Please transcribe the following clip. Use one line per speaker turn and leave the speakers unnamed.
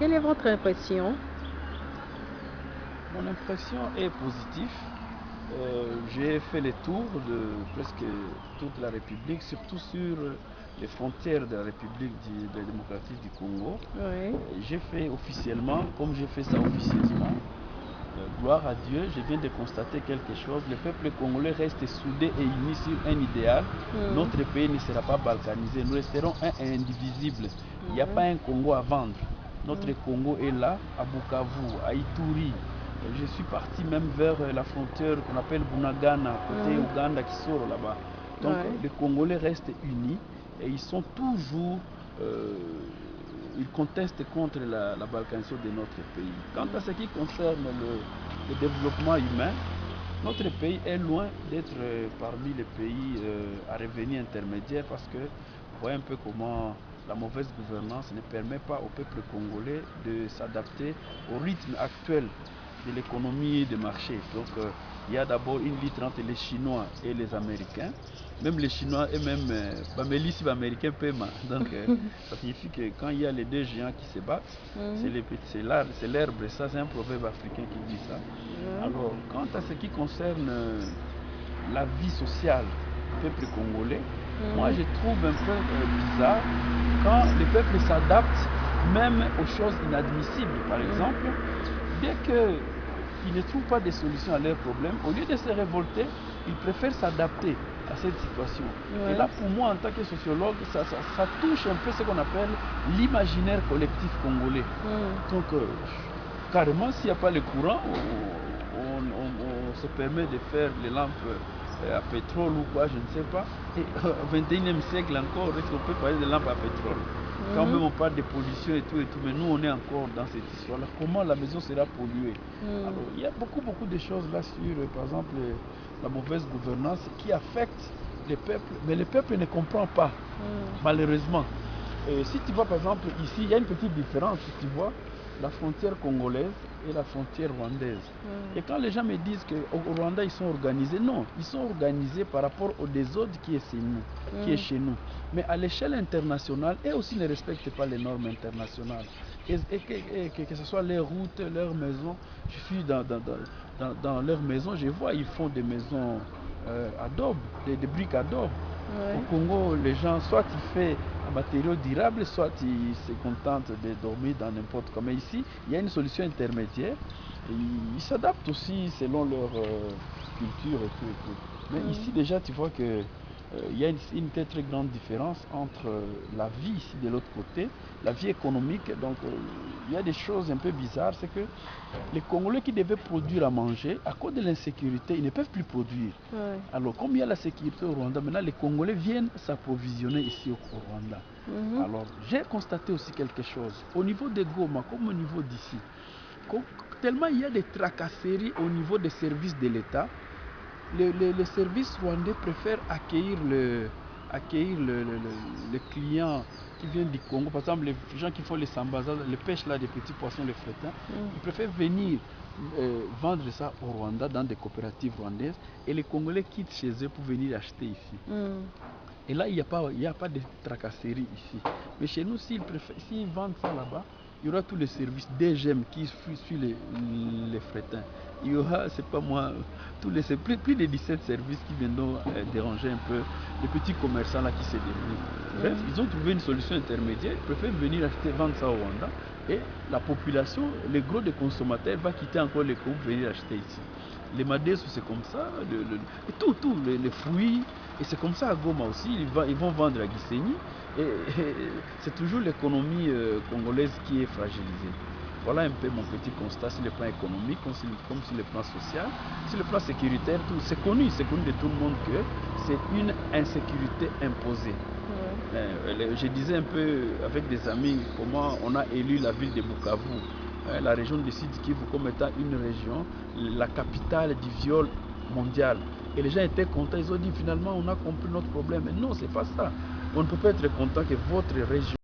Quelle est votre impression?
Mon impression est positive. J'ai fait le tour de presque toute la République, surtout sur les frontières de la République démocratique du Congo.
Oui.
J'ai fait officiellement, comme j'ai fait ça officieusement, gloire à Dieu, je viens de constater quelque chose. Le peuple congolais reste soudé et uni sur un idéal. Notre pays ne sera pas balkanisé. Nous resterons un et indivisible. Il n'y a pas un Congo à vendre. Notre Congo est là, à Bukavu, à Ituri. Je suis parti même vers la frontière qu'on appelle Bunagana, côté Ouganda qui sort là-bas. Donc les Congolais restent unis et ils sont toujours... ils contestent contre la balkanisation de notre pays. Quant à ce qui concerne le développement humain, notre pays est loin d'être parmi les pays à revenu intermédiaire parce que vous voyez un peu comment la mauvaise gouvernance ne permet pas au peuple congolais de s'adapter au rythme actuel de l'économie de marché. Donc il y a d'abord une lutte entre les Chinois et les Américains. Même les Chinois et même les Américains paiement. Donc ça signifie que quand il y a les deux géants qui se battent, c'est l'herbe, ça c'est un proverbe africain qui dit ça. Alors quant à ce qui concerne la vie sociale du peuple congolais, moi je trouve un peu bizarre quand le peuple s'adapte même aux choses inadmissibles. Par exemple, dès qu'ils ne trouvent pas de solution à leurs problèmes, au lieu de se révolter, ils préfèrent s'adapter à cette situation. Et là, pour moi, en tant que sociologue, ça touche un peu ce qu'on appelle l'imaginaire collectif congolais. Donc, carrément, s'il n'y a pas le courant, on se permet de faire les lampes à pétrole ou quoi, je ne sais pas. Et au 21e siècle encore, est-ce qu'on peut parler de lampes à pétrole? Quand même on parle de pollution et tout, mais nous on est encore dans cette histoire-là. Comment la maison sera polluée? Alors il y a beaucoup de choses là sur, par exemple, la mauvaise gouvernance qui affecte les peuples, mais le peuple ne comprend pas, malheureusement. Si tu vois par exemple ici, il y a une petite différence, tu vois, la frontière congolaise et la frontière rwandaise. Et quand les gens me disent qu'au Rwanda ils sont organisés, non, ils sont organisés par rapport au désordre qui est chez nous. Mais à l'échelle internationale, eux aussi ne respectent pas les normes internationales. Et que ce soit leurs routes, leurs maisons, je suis dans leurs maisons, je vois, ils font des maisons adobe, des briques adobe. Au Congo, les gens, soit ils font un matériau durable, soit ils se contentent de dormir dans n'importe quoi. Mais ici, il y a une solution intermédiaire. Ils s'adaptent aussi selon leur culture et tout. Mais ici, déjà, tu vois que il y a une très grande différence entre la vie ici de l'autre côté, la vie économique. Donc, il y a des choses un peu bizarres. C'est que les Congolais qui devaient produire à manger, à cause de l'insécurité, ils ne peuvent plus produire. Alors, comme il y a la sécurité au Rwanda, maintenant les Congolais viennent s'approvisionner ici au Rwanda. Alors, j'ai constaté aussi quelque chose. Au niveau de Goma, comme au niveau d'ici, tellement il y a des tracasseries au niveau des services de l'État, les services rwandais préfèrent accueillir le client qui vient du Congo. Par exemple, les gens qui font les sambazas, les pêches là, des petits poissons, les frétins, ils préfèrent venir vendre ça au Rwanda dans des coopératives rwandaises et les Congolais quittent chez eux pour venir acheter ici. Et là, il n'y a pas de tracasserie ici. Mais chez nous, s'ils vendent ça là-bas, il y aura tous les services DGM qui suivent les frétins. Il y aura, c'est pas moi, plus de 17 services qui viendront déranger un peu les petits commerçants là qui se débrouillent. Bref, ils ont trouvé une solution intermédiaire, ils préfèrent venir acheter, vendre ça au Rwanda. Et la population, le gros des consommateurs va quitter encore les Congo pour venir acheter ici. Les madesses, c'est comme ça, les fruits, et c'est comme ça à Goma aussi, ils vont vendre à Gisenyi, et c'est toujours l'économie congolaise qui est fragilisée. Voilà un peu mon petit constat sur le plan économique, comme sur le plan social. Sur le plan sécuritaire, c'est connu de tout le monde que c'est une insécurité imposée. Je disais un peu avec des amis comment on a élu la ville de Bukavu, la région de Sud Kivu comme étant une région, la capitale du viol mondial. Et les gens étaient contents, ils ont dit finalement on a compris notre problème. Mais non, c'est pas ça. On ne peut pas être content que votre région